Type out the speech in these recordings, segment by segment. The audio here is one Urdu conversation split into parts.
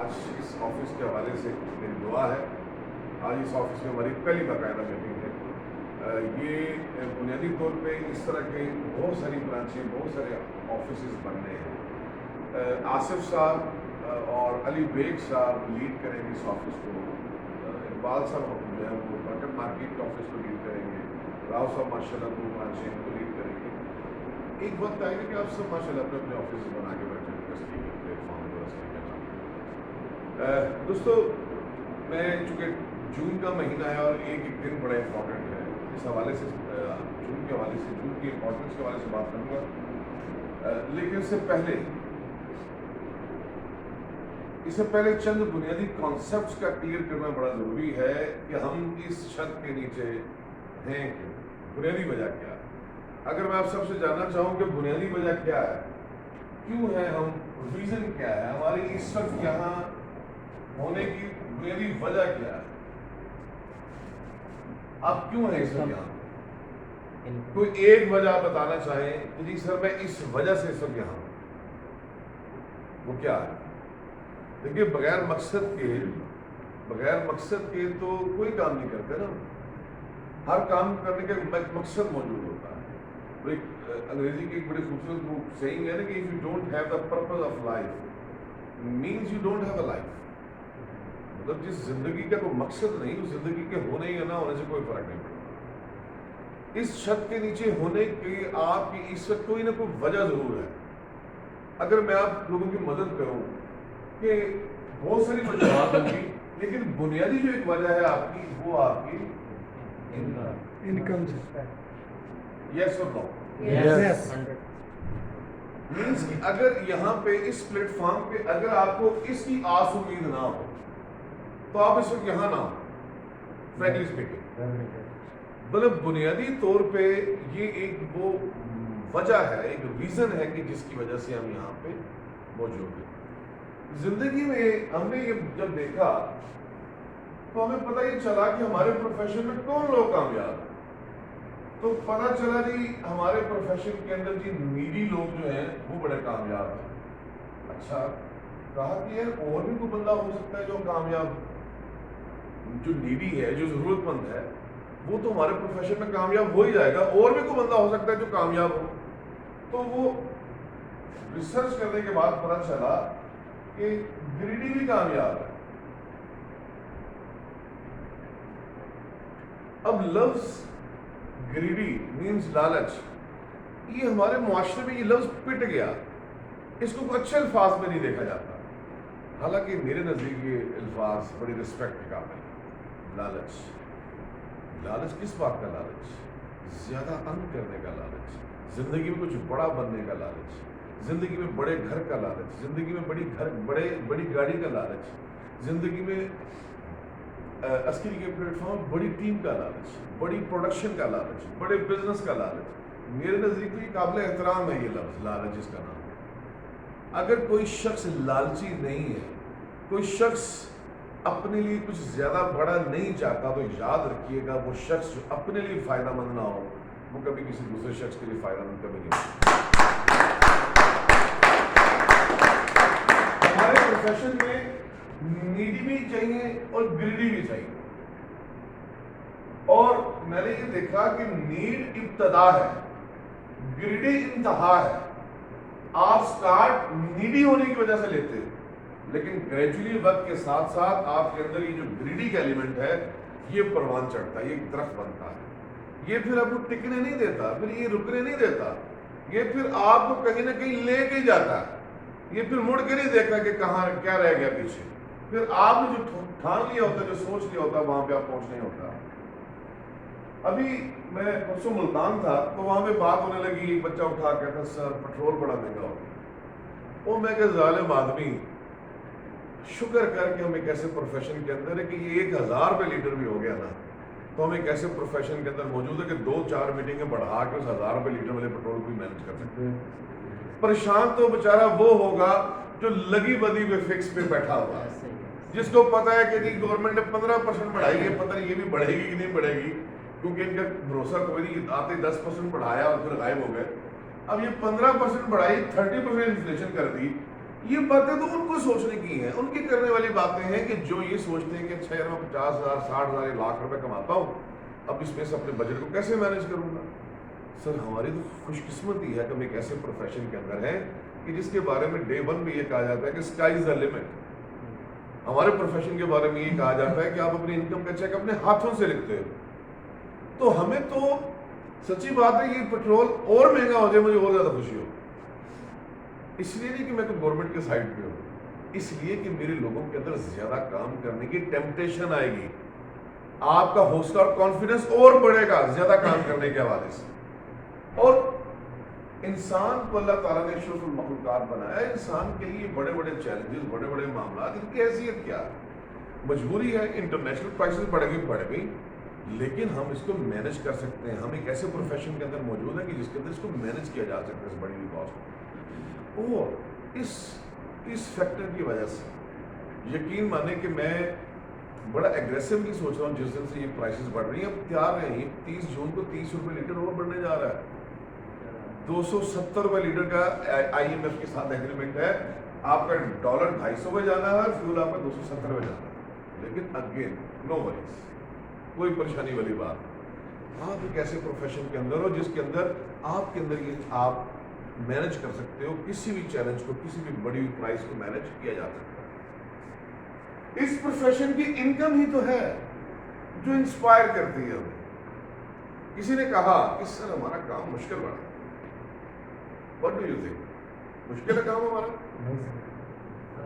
آج اس آفس کے حوالے سے میری دعا ہے. آج اس آفس میں ہماری پہلی باقاعدہ میٹنگ ہے. یہ بنیادی طور پہ اس طرح کے بہت ساری برانچیں، بہت سارے آفیسز بننے ہیں. آصف صاحب اور علی بیگ صاحب لیڈ کریں گے اس آفس کو. اقبال صاحب جو ہے وہ برکت مارکیٹ کے آفس کو لیڈ کریں گے. راؤ صاحب ماشاء اللہ دو برانچیں کو لیڈ کریں گے. ایک وقت آئے گا کہ آپ سب ماشاء اللہ اپنے اپنے آفس بنا کے بیٹھے پلیٹ فارم دوستو. میں چونکہ جون کا مہینہ ہے اور ایک ایک دن بڑا امپورٹنٹ ہے، اس حوالے سے جون کے حوالے سے، جون کی امپورٹنس کے حوالے سے بات کروں گا. لیکن اس سے پہلے چند بنیادی کانسیپٹس کا کلیئر کرنا بڑا ضروری ہے کہ ہم اس چھت کے نیچے ہیں کہ بنیادی وجہ کیا ہے. اگر میں آپ سب سے جاننا چاہوں کہ بنیادی وجہ کیا ہے، کیوں ہے ہم، ریزن کیا ہے ہماری اس وقت یہاں ہونے کی بنیادی وجہ کیا ہے، آپ کیوں ہیں اس وقت یہاں؟ کوئی ایک وجہ آپ بتانا چاہیں کہ جی سر میں اس وجہ سے اس وقت یہاں ہوں، وہ کیا ہے؟ دیکھیے بغیر مقصد کے تو کوئی کام نہیں کرتے نا. ہر کام کرنے کا ایک مقصد موجود ہوتا ہے. انگریزی کی ایک بڑی خوبصورت سیئنگ ہے نا کہ if you don't have the purpose of life means you don't have a life. مطلب جس زندگی کا کوئی مقصد نہیں، اس زندگی کے ہونے یا نہ ہونے سے کوئی فرق نہیں پڑتا. اس چھت کے نیچے ہونے کی آپ کی اس وقت کوئی نہ کوئی وجہ ضرور ہے. اگر میں آپ لوگوں کی مدد کروں کہ بہت ساری وجوہات ہوں گی، لیکن بنیادی جو ایک وجہ ہے آپ کی، وہ آپ کی انکم. یس اور نو. یس. مینس کہ اگر یہاں پہ اس پلیٹ فارم پہ اگر آپ کو اس کی آس امید نہ ہو تو آپ اس وقت یہاں نہ ہو. فرینکلی اسپیکنگ، مطلب بنیادی طور پہ یہ ایک وہ وجہ ہے، ایک ریزن ہے کہ جس کی وجہ سے ہم یہاں پہ موجود ہیں. زندگی میں ہم نے یہ جب دیکھا تو ہمیں پتہ یہ چلا کہ ہمارے پروفیشن میں کون لوگ کامیاب ہیں. تو پتہ چلا جی ہمارے پروفیشن کے اندر جی نیڈی لوگ جو ہیں وہ بڑے کامیاب ہیں. اچھا کہا کہ یار اور بھی کوئی بندہ ہو سکتا ہے جو کامیاب، جو نیڈی ہے، جو ضرورت مند ہے، وہ تو ہمارے پروفیشن میں کامیاب ہو ہی جائے گا. اور بھی کوئی بندہ ہو سکتا ہے جو کامیاب ہو. تو وہ ریسرچ کرنے کے بعد پتہ چلا کہ گریڈی بھی کامیاب ہے. اب لفظ گریڈی مینز لالچ، یہ ہمارے معاشرے میں یہ لفظ پٹ گیا. اس کو اچھے الفاظ میں نہیں دیکھا جاتا، حالانکہ میرے نزدیک یہ الفاظ بڑی رسپیکٹ کے قابل ہیں. لالچ کس بات کا لالچ؟ زیادہ ان کرنے کا لالچ، زندگی میں کچھ بڑا بننے کا لالچ، زندگی میں بڑے گھر کا لالچ، زندگی میں بڑی گاڑی کا لالچ، زندگی میں عسکری کے پلیٹ فارم بڑی ٹیم کا لالچ، بڑی پروڈکشن کا لالچ، بڑے بزنس کا لالچ. میرے نزدیک یہ قابل احترام ہے یہ لفظ لالچ جس کا نام. اگر کوئی شخص لالچی نہیں ہے، کوئی شخص اپنے لیے کچھ زیادہ بڑا نہیں چاہتا، تو یاد رکھیے گا وہ شخص جو اپنے لیے فائدہ مند نہ ہو وہ کبھی کسی دوسرے شخص کے لیے فائدہ مند کبھی نہیں ہو. ہمارے پروفیشن میں نیڈی بھی چاہیے اور گریڈی بھی چاہیے. اور میں نے یہ دیکھا کہ نیڈ ابتدا ہے، گریڈی انتہا ہے. آپ سٹارٹ نیڈی ہونے کی وجہ سے لیتے ہیں، لیکن گریجولی وقت کے ساتھ ساتھ آپ کے اندر یہ جو گریڈی کا ایلیمنٹ ہے یہ پروان چڑھتا ہے، یہ ایک درخت بنتا ہے. یہ پھر آپ کو ٹکنے نہیں دیتا، پھر یہ رکنے نہیں دیتا، یہ پھر آپ کو کہیں نہ کہیں لے کے جاتا ہے. یہ پھر مڑ کے نہیں دیکھتا کہ کہاں کیا رہ گیا پیچھے. پھر آپ نے جو ٹھان لیا ہوتا ہے، جو سوچ لیا ہوتا ہے، وہاں پہ آپ پہنچ نہیں ہوتا. ابھی میں پرسوں ملتان تھا تو وہاں پہ بات ہونے لگی، ایک بچہ اٹھا کہتا سر پٹرول بڑا مہنگا ہو گیا. وہ میں کہ ظالم آدمی، شکر کر کے ہم ایک ایسے پروفیشن کے اندر ہے کہ یہ 1000 روپے لیٹر بھی ہو گیا نا تو ہم ایک ایسے پروفیشن کے اندر موجود ہے کہ 2-4 میٹنگیں بڑھا کے اس 1000 روپے لیٹر والے پٹرول کو بھی مینج کر سکتے ہیں. پریشان تو بیچارہ وہ ہوگا جو لگی بدی پہ فکس پہ بیٹھا ہوا ہے، جس کو پتا ہے کہ جی گورنمنٹ نے 15% بڑھائی ہے، پتہ نہیں یہ بھی بڑھے گی کہ نہیں بڑھے گی، کیونکہ ان کا بھروسہ کوئی نہیں. آتے 10% بڑھایا اور پھر غائب ہو گئے. اب یہ 15% بڑھائی، 30% انفلیشن کر دی. یہ باتیں تو ان کو سوچنے کی ہیں، ان کی کرنے والی باتیں ہیں کہ جو یہ سوچتے ہیں کہ اچھا یار میں 50,000 60,000 1,00,000 روپے کماتا ہوں، اب اس میں سے اپنے بجٹ کو کیسے مینیج کروں گا؟ سر ہماری تو خوش قسمتی ہے کہ ہم ایک ایسے پروفیشن کے اندر ہیں کہ جس کے بارے میں ڈے ون میں یہ کہا جاتا ہے کہ اسکائی از دا لمٹ۔ ہمارے پروفیشن کے بارے میں یہ کہا جاتا ہے کہ آپ اپنی انکم کا چیک اپنے ہاتھوں سے لکھتے ہو۔ تو ہمیں تو سچی بات ہے یہ پیٹرول اور مہنگا ہو جائے مجھے اور زیادہ خوشی ہو، اس لیے نہیں کہ میں تو گورنمنٹ کے سائڈ پہ ہوں، اس لیے کہ میرے لوگوں کے اندر زیادہ کام کرنے کی ٹیمپٹیشن آئے گی، آپ کا حوصلہ اور کانفیڈنس اور بڑھے گا زیادہ کام کرنے کے حوالے سے۔ اور انسان کو اللہ تعالیٰ نے اشرف المخلوقات بنایا ہے، انسان کے لیے بڑے بڑے چیلنجز، بڑے بڑے معاملات، ان کی حیثیت کیا ہے؟ مجبوری ہے، انٹرنیشنل پرائسز بڑھ گئی، لیکن ہم اس کو مینیج کر سکتے ہیں۔ ہم ایک ایسے پروفیشن کے اندر موجود ہیں کہ جس کے اندر اس کو مینیج کیا جا سکتا ہے اس بڑی ہوئی کاسٹ، اور اس فیکٹر کی وجہ سے یقین مانے کہ میں بڑا ایگریسولی سوچ رہا ہوں جس دن سے یہ پرائسز بڑھ رہی ہیں۔ اب تیار رہیں 30 جون کو 30 روپے لیٹر اور بڑھنے جا رہا ہے، 270 روپے لیٹر کا آئی ایم ایف کے ساتھ ایگریمنٹ ہے، آپ کا ڈالر 250 پہ جانا ہے، فیول آپ کا 270 پہ جانا ہے، لیکن اگین نو وریز، کوئی پریشانی والی بات۔ آپ ایک ایسے پروفیشن کے اندر ہو جس کے اندر آپ کے اندر یہ آپ مینیج کر سکتے ہو، کسی بھی چیلنج کو، کسی بھی بڑی ہوئی پرائز کو مینیج کیا جا سکتا ہے۔ اس پروفیشن کی انکم ہی تو ہے جو انسپائر کرتی ہے ہمیں۔ کسی نے کہا کہ سر ہمارا کام مشکل بڑا، واٹ ڈو یو تھنک؟ مشکل ہے کام ہمارا؟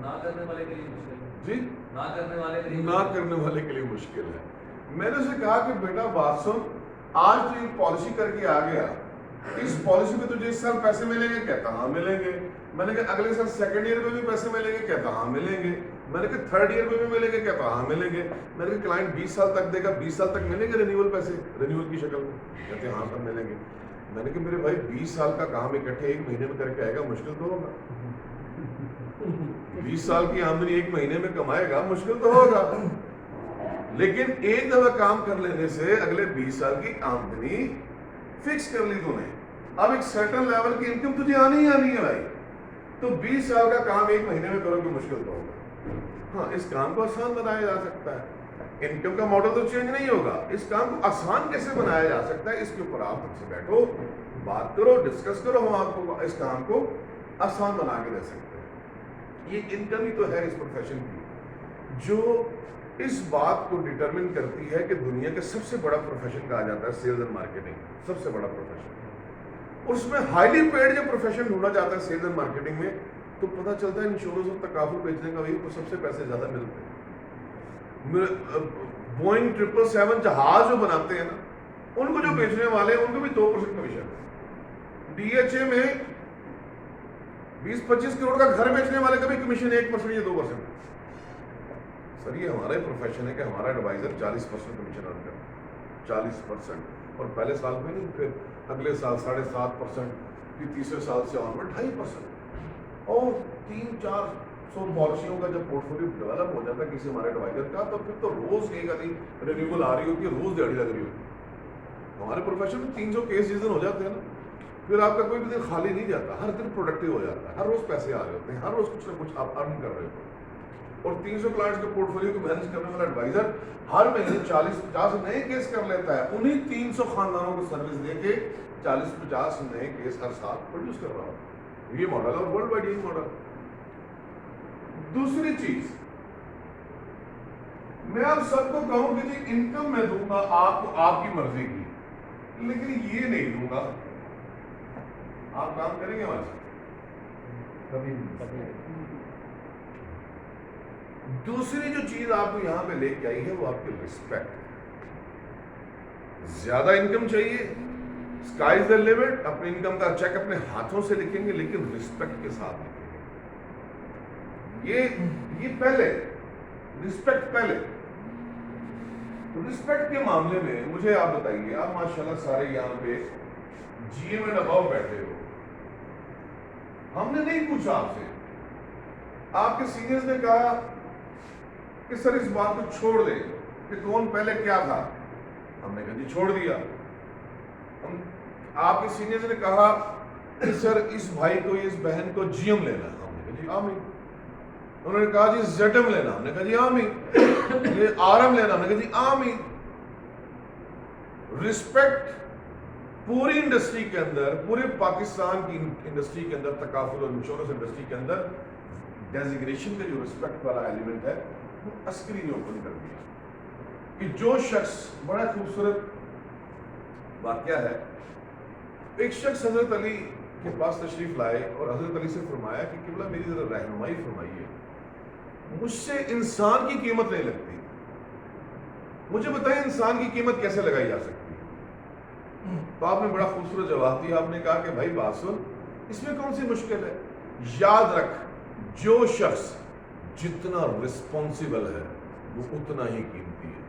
نہ کرنے والے کے لیے مشکل ہے جی، نہ کرنے والے کے لیے نہ کرنے والے کے لیے مشکل ہے۔ میں نے اسے کہا کہ بیٹا بات سن، آج تو یہ پالیسی کر کے آ گیا، اس پالیسی میں تجھے اس سال پیسے ملیں گے؟ کہتا ہاں ملیں گے۔ میں نے کہا اگلے سال سیکنڈ ایئر میں بھی پیسے ملیں گے؟ کہتا ہاں ملیں گے۔ میں نے کہا تھرڈ ایئر میں بھی ملیں گے؟ کہتا ہاں ملیں گے۔ میں نے کہا کلائنٹ 20 سال تک دے گا، 20 سال تک ملیں گے رینیول پیسے، رینیول کی شکل میں؟ کہتے ہاں سب ملیں گے۔ میں نے کہا میرے بھائی 20 سال کا کام اکٹھے ایک مہینے میں کر کے آئے گا، مشکل تو ہوگا۔ 20 سال کی آمدنی ایک مہینے میں کمائے گا، مشکل تو ہوگا، لیکن ایک دفعہ کام کر لینے سے اگلے 20 سال کی آمدنی فکس کر لی تو نے، اب ایک سرٹن لیول کی انکم تجھے آنی ہی آنی ہے بھائی۔ تو 20 سال کا کام ایک مہینے میں کرو گے، مشکل تو ہوگا۔ ہاں، اس کام کو آسان بنایا جا سکتا ہے، انکم کا ماڈل تو چینج نہیں ہوگا، اس کام کو آسان کیسے بنایا جا سکتا ہے، اس کے اوپر آپ سے بیٹھو، بات کرو، ڈسکس کرو، ہم آپ کو اس کام کو آسان بنا کے دے سکتے ہیں۔ یہ انکم ہی تو ہے اس پروفیشن کی جو اس بات کو ڈٹرمن کرتی ہے کہ دنیا کا سب سے بڑا پروفیشن کہا جاتا ہے سیلز اینڈ مارکیٹنگ، سب سے بڑا پروفیشن۔ اور اس میں ہائیلی پیڈ جو پروفیشن ڈھونڈا جاتا ہے سیلز اینڈ مارکیٹنگ میں، تو پتہ چلتا ہے انشورنس اور تکافل بیچنے کا وہی کو سب سے پیسے زیادہ ملتے ہیں۔ بوئنگ 777 جہاز جو بناتے ہیں نا، ان کو جو بیچنے والے ہیں ان کو بھی 2% کمیشن ہے۔ ڈی ایچ اے میں 20-25 کروڑ کا گھر بیچنے والے کا بھی کمیشن 1% یا 2%۔ سر یہ ہمارا ہی پروفیشن ہے کہ ہمارا ایڈوائزر 40% کمیشن ارن کرتا ہے، 40%، اور پہلے سال میں نہیں، پھر اگلے سال 7.5%، پھر تیسرے سال سے آنورڈ 2.5%، اور 300-400 پالیسیوں کا جب پورٹ فولیو ڈیولپ ہو جاتا ہے کسی ہمارے ایڈوائزر کا، تو پھر تو روز ایک آدھی رینیول آ رہی ہوتی ہے، روز دیہڑی لگ رہی ہوتی ہے۔ ہمارے پروفیشن میں 300 کیس جس دن ہو جاتے ہیں نا، پھر آپ کا کوئی بھی دن خالی نہیں جاتا، ہر دن پروڈکٹیو ہو جاتا ہے، ہر روز پیسے آ رہے ہوتے ہیں، ہر روز کچھ نہ کچھ آپ ارن کر رہے ہوتے ہیں۔ اور 300 کلائنٹس کے پورٹ فولیو کو مینیج کرنے والا ایڈوائزر ہر مہینے 40-50 نئے کیس کر لیتا ہے، انہیں 300 خاندانوں کو سروس دے کے 40-50 نئے کیس ہر سال پروڈیوس کر رہا ہوں۔ یہ ماڈل ہے اور ورلڈ وائڈ یہ ماڈل۔ دوسری چیز میں آپ سب کو کہوں کہ جی انکم میں دوں گا آپ کو آپ کی مرضی کی، لیکن یہ نہیں دوں گا، آپ کام کریں گے ہمارے ساتھ؟ کبھی نہیں۔ دوسری جو چیز آپ کو یہاں پہ لے کے آئی ہے وہ آپ کی رسپیکٹ ہے۔ زیادہ انکم چاہیے، اسکائی از دا لمٹ، اپنی انکم کا چیک اپنے ہاتھوں سے لکھیں گے لیکن رسپیکٹ کے ساتھ لکھیں گے۔ یہ پہلے رسپیکٹ، پہلے رسپیکٹ کے معاملے میں مجھے آپ بتائیے، آپ ماشاءاللہ سارے یہاں پہ جی ایم اینڈ ابو بیٹھے ہو، ہم نے نہیں پوچھا آپ سے، آپ کے سینئرز نے کہا کہ سر اس بات کو چھوڑ دیں کہ کون پہلے کیا تھا، ہم نے کہا جی چھوڑ دیا۔ آپ کے سینئرز نے کہا کہ سر اس بھائی کو، اس بہن کو جی ایم لینا ہے، ہم نے کہا جی آمین. انہوں نے کہا جی زیٹم لینا, ہم نے کہا جی آمین. یہ آرم لینا, ہم نے کہا جی آمین. رسپیکٹ پوری انڈسٹری کے اندر, پورے پاکستان کی انڈسٹری کے اندر, تکافل اور انشورنس انڈسٹری کے اندر ڈیزیگریشن کا جو رسپیکٹ والا ایلیمنٹ ہے وہ عسکری نے اوپن کر دیا کہ جو شخص, بڑا خوبصورت واقعہ ہے, ایک شخص حضرت علی کے پاس تشریف لائے اور حضرت علی سے فرمایا کہ قبلہ میری ذرا رہنمائی فرمائیے, مجھ سے انسان کی قیمت نہیں لگتی, مجھے بتائیں انسان کی قیمت کیسے لگائی جا سکتی ہے. تو آپ نے بڑا خوبصورت جواب دیا, آپ نے کہا کہ بھائی بات سن, اس میں کون سی مشکل ہے, یاد رکھ جو شخص جتنا رسپانسیبل ہے وہ اتنا ہی قیمتی ہے,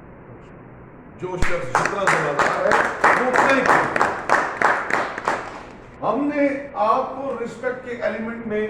جو شخص جتنا ذمہ دار ہے وہ اتنا ہی قیمتی ہے. ہم نے آپ کو رسپیکٹ کے ایلیمنٹ میں